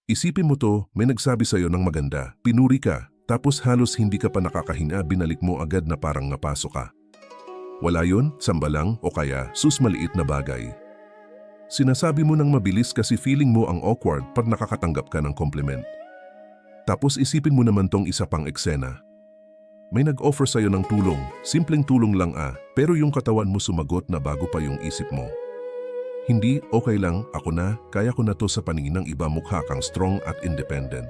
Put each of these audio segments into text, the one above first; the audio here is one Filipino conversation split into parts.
Isipin mo to, may nagsabi sa'yo ng maganda, pinuri ka, tapos halos hindi ka pa nakakahinga, binalik mo agad na parang napasok ka. Wala yun, sambalang o kaya maliit na bagay. Sinasabi mo ng mabilis kasi feeling mo ang awkward pag nakakatanggap ka ng compliment. Tapos isipin mo naman tong isa pang eksena. May nag-offer sa'yo ng tulong, simpleng tulong lang pero yung katawan mo sumagot na bago pa yung isip mo. Hindi, okay lang, ako na, kaya ko na to sa paningin ng iba, mukha kang strong at independent.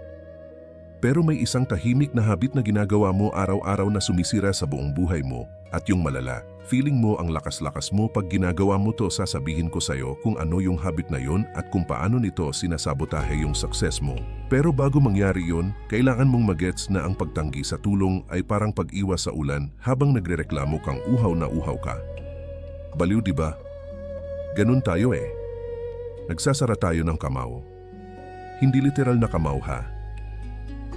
Pero may isang tahimik na habit na ginagawa mo araw-araw na sumisira sa buong buhay mo, at yung malala, feeling mo ang lakas-lakas mo pag ginagawa mo to. Sasabihin ko sa'yo kung ano yung habit na yun at kung paano nito sinasabotahe yung success mo. Pero bago mangyari yun, kailangan mong magets na ang pagtanggi sa tulong ay parang pag-iwas sa ulan habang nagrereklamo kang uhaw na uhaw ka. Baliw, di ba? Ganun tayo eh. Nagsasara tayo ng kamao. Hindi literal na kamao ha.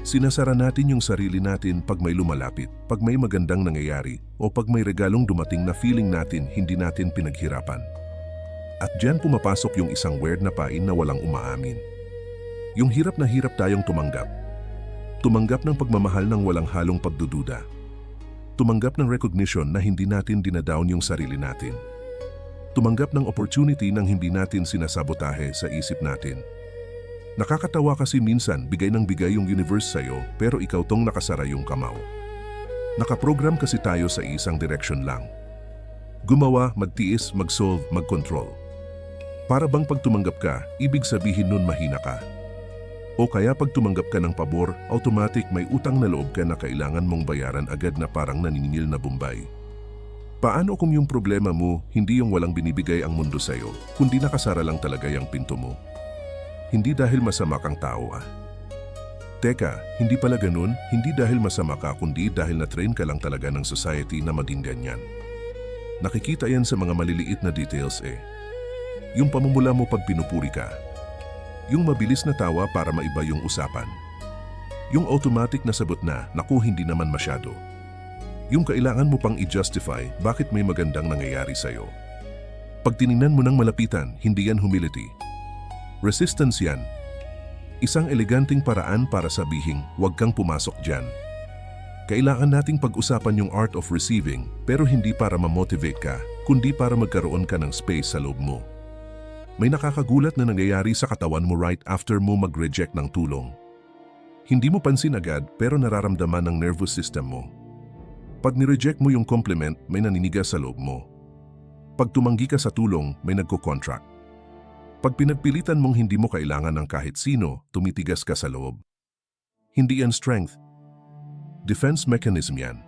Sinasara natin yung sarili natin pag may lumalapit, pag may magandang nangyayari, o pag may regalong dumating na feeling natin hindi natin pinaghirapan. At dyan pumapasok yung isang weird na pain na walang umaamin. Yung hirap na hirap tayong tumanggap. Tumanggap ng pagmamahal ng walang halong pagdududa. Tumanggap ng recognition na hindi natin dinadown yung sarili natin. Tumanggap ng opportunity nang hindi natin sinasabotahe sa isip natin. Nakakatawa kasi minsan bigay ng bigay yung universe sa'yo pero ikaw tong nakasara yung kamao. Nakaprogram kasi tayo sa isang direction lang. Gumawa, magtiis, mag-solve, mag-control. Para bang pag tumanggap ka, ibig sabihin nun mahina ka. O kaya pag tumanggap ka ng pabor, automatic may utang na loob ka na kailangan mong bayaran agad na parang naniningil na Bombay. Paano kung yung problema mo hindi yung walang binibigay ang mundo sa'yo, kundi nakasara lang talaga yung pinto mo? Hindi dahil masama kang tao Teka, hindi pala ganun, hindi dahil masama ka kundi dahil na-train ka lang talaga ng society na maging ganyan. Nakikita yan sa mga maliliit na details Yung pamumula mo pag pinupuri ka. Yung mabilis na tawa para maiba yung usapan. Yung automatic na sagot na, naku hindi naman masyado. Yung kailangan mo pang i-justify bakit may magandang nangyayari sa'yo. Pag tiningnan mo ng malapitan, hindi yan humility. Resistance yan. Isang eleganteng paraan para sabihing, huwag kang pumasok dyan. Kailangan nating pag-usapan yung art of receiving, pero hindi para ma-motivate ka, kundi para magkaroon ka ng space sa loob mo. May nakakagulat na nangyayari sa katawan mo right after mo mag-reject ng tulong. Hindi mo pansin agad pero nararamdaman ng nervous system mo. Pag nireject mo yung compliment, may naninigas sa loob mo. Pag tumanggi ka sa tulong, may nagko-contract. Pag pinagpilitan mong hindi mo kailangan ng kahit sino, tumitigas ka sa loob. Hindi yan strength. Defense mechanism yan.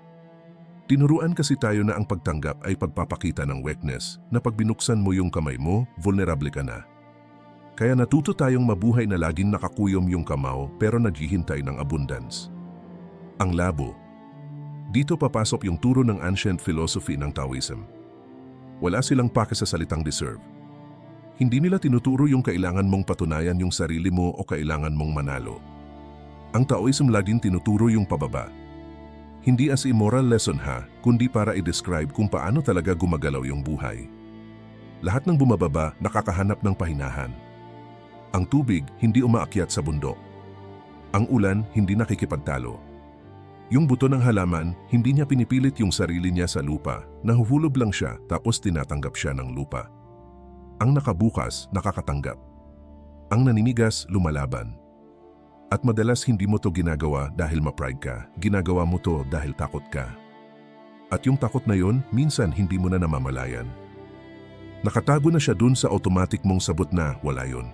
Tinuruan kasi tayo na ang pagtanggap ay pagpapakita ng weakness, na pag binuksan mo yung kamay mo, vulnerable ka na. Kaya natuto tayong mabuhay na laging nakakuyom yung kamao pero naghihintay ng abundance. Ang labo. Dito papasok yung turo ng ancient philosophy ng Taoism. Wala silang pake sa salitang deserve. Hindi nila tinuturo yung kailangan mong patunayan yung sarili mo o kailangan mong manalo. Ang Taoism laging tinuturo yung pababa. Hindi as immoral lesson kundi para i-describe kung paano talaga gumagalaw yung buhay. Lahat ng bumababa nakakahanap ng pahinahan. Ang tubig hindi umaakyat sa bundok. Ang ulan hindi nakikipagtalo. Yung buto ng halaman, hindi niya pinipilit yung sarili niya sa lupa, nahuhulog lang siya tapos tinatanggap siya ng lupa. Ang nakabukas, nakakatanggap. Ang naninigas, lumalaban. At madalas hindi mo to ginagawa dahil ma-pride ka, ginagawa mo to dahil takot ka. At yung takot na yon, minsan hindi mo na namamalayan. Nakatago na siya dun sa automatic mong sabot na wala yon.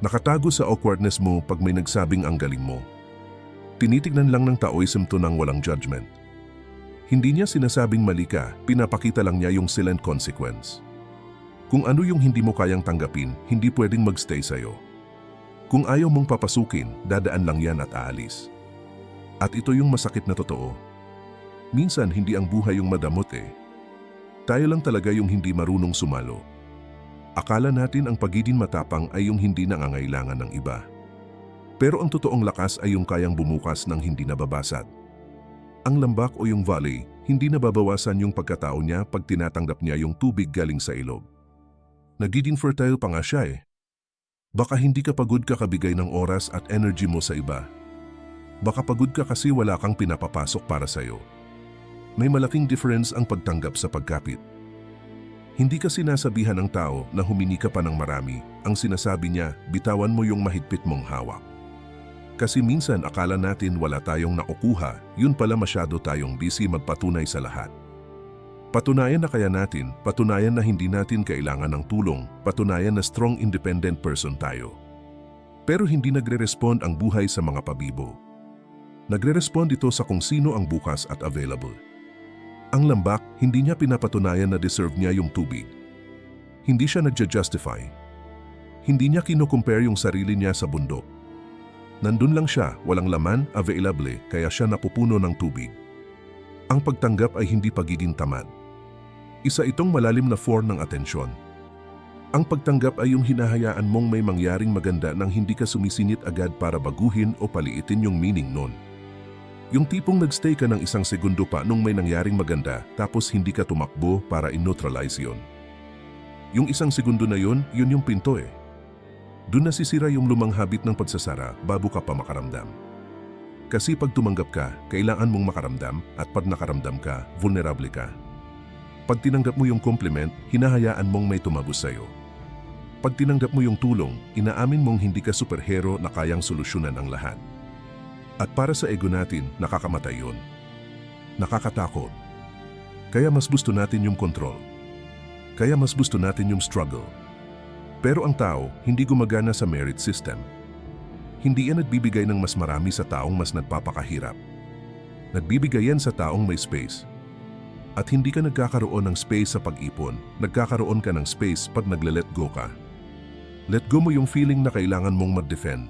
Nakatago sa awkwardness mo pag may nagsabing ang galing mo. Tinitignan lang ng Taoism to ng walang judgment. Hindi niya sinasabing mali ka, pinapakita lang niya yung silent consequence. Kung ano yung hindi mo kayang tanggapin, hindi pwedeng magstay sa'yo. Kung ayaw mong papasukin, dadaan lang yan at aalis. At ito yung masakit na totoo. Minsan hindi ang buhay yung madamot Tayo lang talaga yung hindi marunong sumalo. Akala natin ang pagiging matapang ay yung hindi nangangailangan ng iba. Pero ang totoong lakas ay yung kayang bumukas ng hindi nababasag. Ang lambak o yung valley, hindi nababawasan yung pagkatao niya pag tinatanggap niya yung tubig galing sa ilog. Nagiging fertile pa nga siya Baka hindi ka pagod kakabigay ng oras at energy mo sa iba. Baka pagod ka kasi wala kang pinapapasok para sa'yo. May malaking difference ang pagtanggap sa pagkapit. Hindi ka sinasabihan ng tao na humingi ka pa ng marami. Ang sinasabi niya, bitawan mo yung mahigpit mong hawak. Kasi minsan akala natin wala tayong nakukuha, yun pala masyado tayong busy magpatunay sa lahat. Patunayan na kaya natin, patunayan na hindi natin kailangan ng tulong, patunayan na strong independent person tayo. Pero hindi nagre-respond ang buhay sa mga pabibo. Nagre-respond ito sa kung sino ang bukas at available. Ang lambak, hindi niya pinapatunayan na deserve niya yung tubig. Hindi siya nagja-justify. Hindi niya kino-compare yung sarili niya sa bundok. Nandun lang siya, walang laman, available, kaya siya napupuno ng tubig. Ang pagtanggap ay hindi pagiging tamad. Isa itong malalim na form ng atensyon. Ang pagtanggap ay yung hinahayaan mong may mangyaring maganda nang hindi ka sumisingit agad para baguhin o paliitin yung meaning nun. Yung tipong nagstay ka ng isang segundo pa nung may nangyaring maganda tapos hindi ka tumakbo para in-neutralize yun. Yung isang segundo na yun, yun yung pinto eh. Doon nasisira yung lumang habit ng pagsasara bago ka pa makaramdam. Kasi pag tumanggap ka, kailangan mong makaramdam at pag nakaramdam ka, vulnerable ka. Pag tinanggap mo yung compliment, hinahayaan mong may tumagos sa'yo. Pag tinanggap mo yung tulong, inaamin mong hindi ka superhero na kayang solusyonan ang lahat. At para sa ego natin, nakakamatay yun. Nakakatakot. Kaya mas gusto natin yung control. Kaya mas gusto natin yung struggle. Pero ang tao, hindi gumagana sa merit system. Hindi yan nagbibigay ng mas marami sa taong mas nagpapakahirap. Nagbibigay yan sa taong may space. At hindi ka nagkakaroon ng space sa pag-ipon, nagkakaroon ka ng space pag nagle-let go ka. Let go mo yung feeling na kailangan mong mag-defend.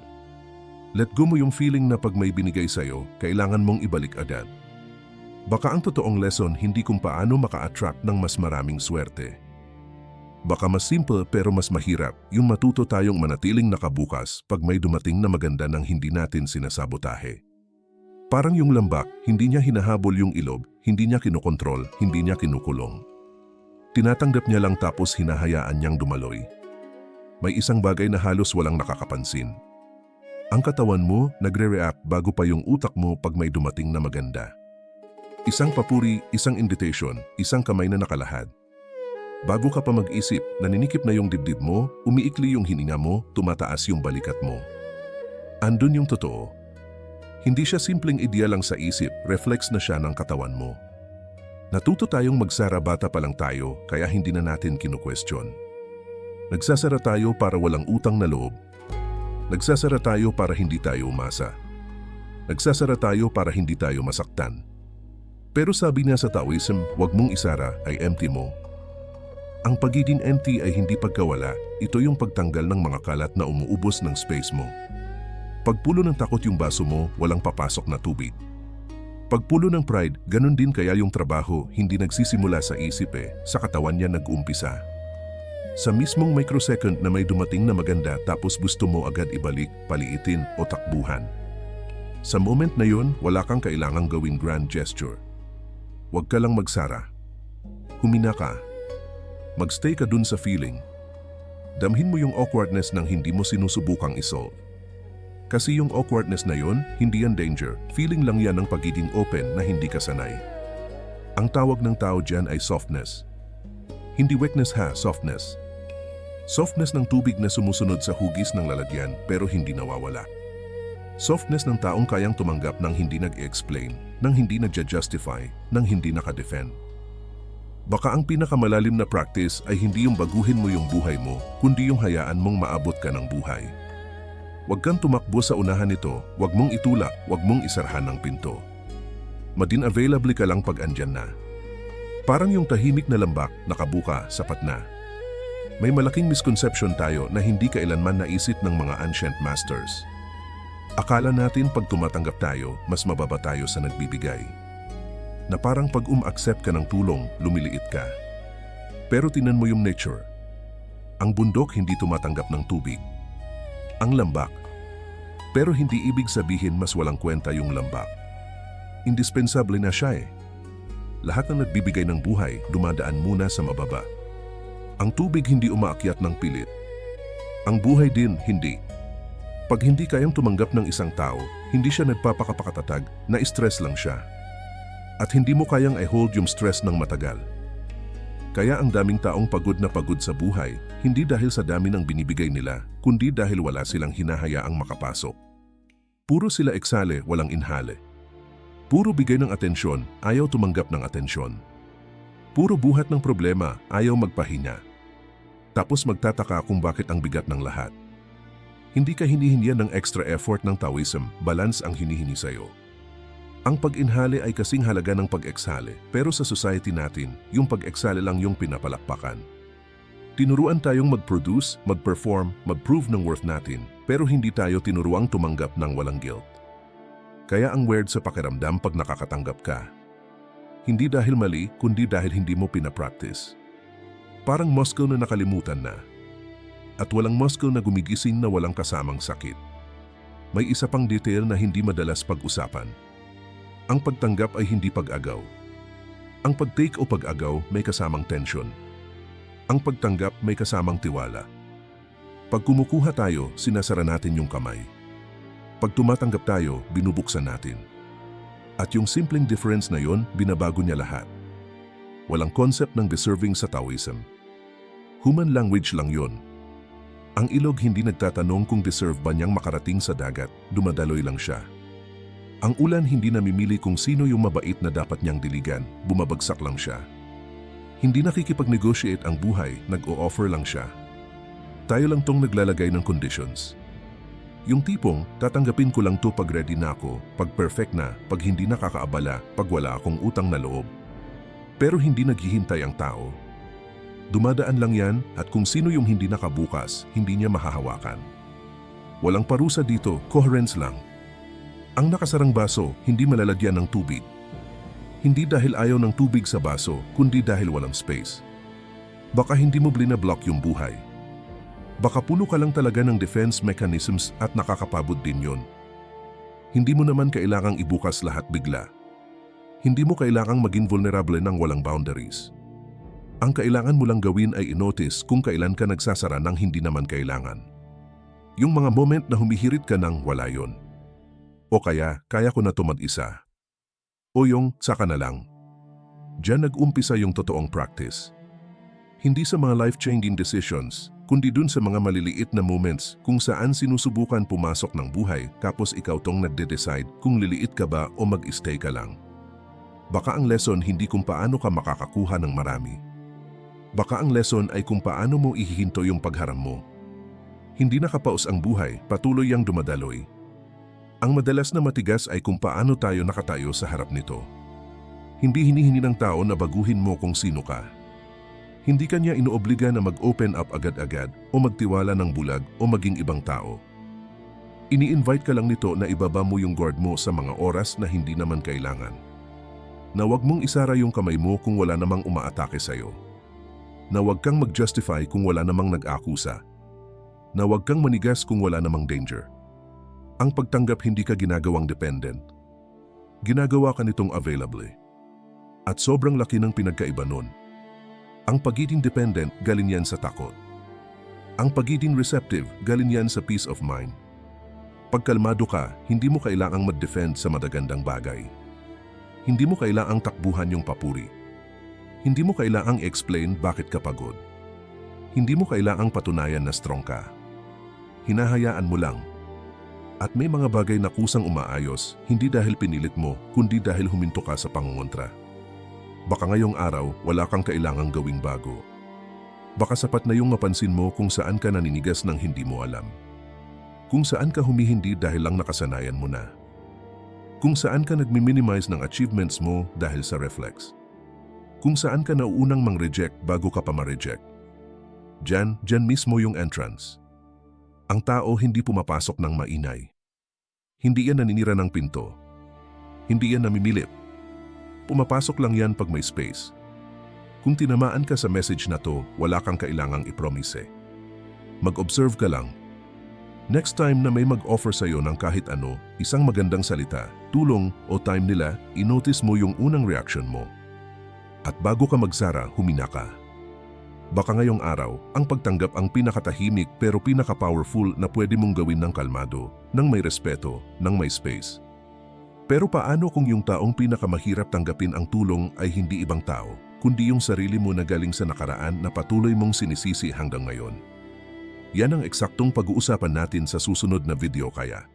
Let go mo yung feeling na pag may binigay sa'yo, kailangan mong ibalik agad. Baka ang totoong lesson hindi kung paano maka-attract ng mas maraming swerte. Baka mas simple pero mas mahirap yung matuto tayong manatiling nakabukas pag may dumating na maganda ng hindi natin sinasabotahe. Parang yung lambak, hindi niya hinahabol yung ilob, hindi niya kinokontrol, hindi niya kinukulong. Tinatanggap niya lang tapos hinahayaan niyang dumaloy. May isang bagay na halos walang nakakapansin. Ang katawan mo nagre-react bago pa yung utak mo pag may dumating na maganda. Isang papuri, isang invitation, isang kamay na nakalahad. Bago ka pa mag-isip, naninikip na yung dibdib mo, umiikli yung hininga mo, tumataas yung balikat mo. Andun yung totoo. Hindi siya simpleng ideya lang sa isip, reflex na siya ng katawan mo. Natuto tayong magsara bata pa lang tayo, kaya hindi na natin kinu-question. Nagsasara tayo para walang utang na loob. Nagsasara tayo para hindi tayo umasa. Nagsasara tayo para hindi tayo masaktan. Pero sabi niya sa Taoism, wag mong isara ay empty mo. Ang pagiging empty ay hindi pagkawala, ito yung pagtanggal ng mga kalat na umuubos ng space mo. Pagpulo ng takot yung baso mo, walang papasok na tubig. Pagpulo ng pride, ganun din kaya yung trabaho hindi nagsisimula sa isip sa katawan niya nag-uumpisa. Sa mismong microsecond na may dumating na maganda tapos gusto mo agad ibalik, paliitin o takbuhan. Sa moment na yun, wala kang kailangang gawing grand gesture. Huwag ka lang magsara. Humina ka. Magstay ka dun sa feeling. Damhin mo yung awkwardness ng hindi mo sinusubukang isolve. Kasi yung awkwardness na yon, hindi yan danger. Feeling lang yan ng pagiging open na hindi ka sanay. Ang tawag ng tao dyan ay softness. Hindi weakness softness. Softness ng tubig na sumusunod sa hugis ng lalagyan pero hindi nawawala. Softness ng taong kayang tumanggap ng hindi nag-explain, ng hindi nag-justify, ng hindi naka-defend. Baka ang pinakamalalim na practice ay hindi yung baguhin mo yung buhay mo, kundi yung hayaan mong maabot ka ng buhay. Huwag kang tumakbo sa unahan nito, huwag mong itulak, huwag mong isarhan ng pinto. Maging available ka lang pag andyan na. Parang yung tahimik na lambak, nakabuka, sapat na. May malaking misconception tayo na hindi kailanman naisip ng mga ancient masters. Akala natin pag tumatanggap tayo, mas mababa tayo sa nagbibigay. Na parang pag accept ka ng tulong, lumiliit ka. Pero tinan mo yung nature. Ang bundok hindi tumatanggap ng tubig. Ang lambak. Pero hindi ibig sabihin mas walang kwenta yung lambak. Indispensable na siya Lahat ng nagbibigay ng buhay, dumadaan muna sa mababa. Ang tubig hindi umaakyat ng pilit. Ang buhay din, hindi. Pag hindi kayang tumanggap ng isang tao, hindi siya nagpapakapakatatag, na-stress lang siya. At hindi mo kayang i-hold yung stress ng matagal. Kaya ang daming taong pagod na pagod sa buhay, hindi dahil sa dami ng binibigay nila, kundi dahil wala silang hinahayaang makapasok. Puro sila eksale, walang inhale. Puro bigay ng atensyon, ayaw tumanggap ng atensyon. Puro buhat ng problema, ayaw magpahinga. Tapos magtataka kung bakit ang bigat ng lahat. Hindi ka hinihindihan ng extra effort ng Taoism, balance ang hinihini sa'yo. Ang pag-inhale ay kasing halaga ng pag-exhale, pero sa society natin, yung pag-exhale lang yung pinapalakpakan. Tinuruan tayong mag-produce, mag-perform, mag-prove ng worth natin, pero hindi tayo tinuruang tumanggap ng walang guilt. Kaya ang weird sa pakiramdam pag nakakatanggap ka. Hindi dahil mali, kundi dahil hindi mo pinapractice. Parang muscle na nakalimutan na. At walang muscle na gumigising na walang kasamang sakit. May isa pang detail na hindi madalas pag-usapan. Ang pagtanggap ay hindi pag-agaw. Ang pag-take o pag-agaw may kasamang tension. Ang pagtanggap may kasamang tiwala. Pag kumukuha tayo, sinasara natin yung kamay. Pag tumatanggap tayo, binubuksan natin. At yung simpleng difference na yon, binabago niya lahat. Walang concept ng deserving sa Taoism. Human language lang yon. Ang ilog hindi nagtatanong kung deserve ba niyang makarating sa dagat, dumadaloy lang siya. Ang ulan hindi namimili kung sino yung mabait na dapat niyang diligan, bumabagsak lang siya. Hindi nakikipag-negotiate ang buhay, nag-o-offer lang siya. Tayo lang tong naglalagay ng conditions. Yung tipong, tatanggapin ko lang to pag ready na ako, pag perfect na, pag hindi nakakaabala, pag wala akong utang na loob. Pero hindi naghihintay ang tao. Dumadaan lang yan at kung sino yung hindi nakabukas, hindi niya mahahawakan. Walang parusa dito, coherence lang. Ang nakasarang baso, hindi malalagyan ng tubig. Hindi dahil ayaw ng tubig sa baso, kundi dahil walang space. Baka hindi mo blina-block yung buhay. Baka puno ka lang talaga ng defense mechanisms at nakakapabod din yun. Hindi mo naman kailangang ibukas lahat bigla. Hindi mo kailangang maging vulnerable ng walang boundaries. Ang kailangan mo lang gawin ay i-notice kung kailan ka nagsasara ng hindi naman kailangan. Yung mga moment na humihirit ka ng wala yon. O kaya ko na to mag-isa. O yung saka na lang. Diyan nag-umpisa yung totoong practice. Hindi sa mga life-changing decisions, kundi dun sa mga maliliit na moments kung saan sinusubukan pumasok ng buhay tapos ikaw tong nagde-decide kung liliit ka ba o mag-stay ka lang. Baka ang lesson hindi kung paano ka makakakuha ng marami. Baka ang lesson ay kung paano mo ihihinto yung pagharam mo. Hindi nakapaos ang buhay, patuloy yang dumadaloy. Ang madalas na matigas ay kung paano tayo nakatayo sa harap nito. Hindi hinihingi ng tao na baguhin mo kung sino ka. Hindi kanya inoobliga na mag-open up agad-agad o magtiwala ng bulag o maging ibang tao. Ini-invite ka lang nito na ibaba mo yung guard mo sa mga oras na hindi naman kailangan. Na huwag mong isara yung kamay mo kung wala namang umaatake sa'yo. Na huwag kang mag-justify kung wala namang nag-akusa. Na huwag kang manigas kung wala namang danger. Ang pagtanggap hindi ka ginagawang dependent. Ginagawa ka nitong available. At sobrang laki ng pinagkaiba nun. Ang pagiging dependent, galing yan sa takot. Ang pagiging receptive, galing yan sa peace of mind. Pag kalmado ka, hindi mo kailangang mag-defend sa madagandang bagay. Hindi mo kailangang takbuhan yung papuri. Hindi mo kailangang explain bakit ka pagod. Hindi mo kailangang patunayan na strong ka. Hinahayaan mo lang. At may mga bagay na kusang umaayos, hindi dahil pinilit mo, kundi dahil huminto ka sa pangungontra. Baka ngayong araw, wala kang kailangang gawing bago. Baka sapat na yung mapansin mo kung saan ka naninigas ng hindi mo alam. Kung saan ka humihindi dahil lang nakasanayan mo na. Kung saan ka nagmi-minimize ng achievements mo dahil sa reflex. Kung saan ka nauunang mang-reject bago ka pa ma-reject. Diyan mismo yung entrance. Ang tao hindi pumapasok ng maingay. Hindi yan naninira ng pinto. Hindi yan namimilip. Pumapasok lang yan pag may space. Kung tinamaan ka sa message na to, wala kang kailangang ipromise. Mag-observe ka lang. Next time na may mag-offer sa'yo ng kahit ano, isang magandang salita, tulong o time nila, inotice mo yung unang reaction mo. At bago ka magsara, humina ka. Baka ngayong araw, ang pagtanggap ang pinakatahimik pero pinaka-powerful na pwede mong gawin ng kalmado, ng may respeto, ng may space. Pero paano kung yung taong pinakamahirap tanggapin ang tulong ay hindi ibang tao, kundi yung sarili mo na galing sa nakaraan na patuloy mong sinisisi hanggang ngayon? Yan ang eksaktong pag-uusapan natin sa susunod na video kaya.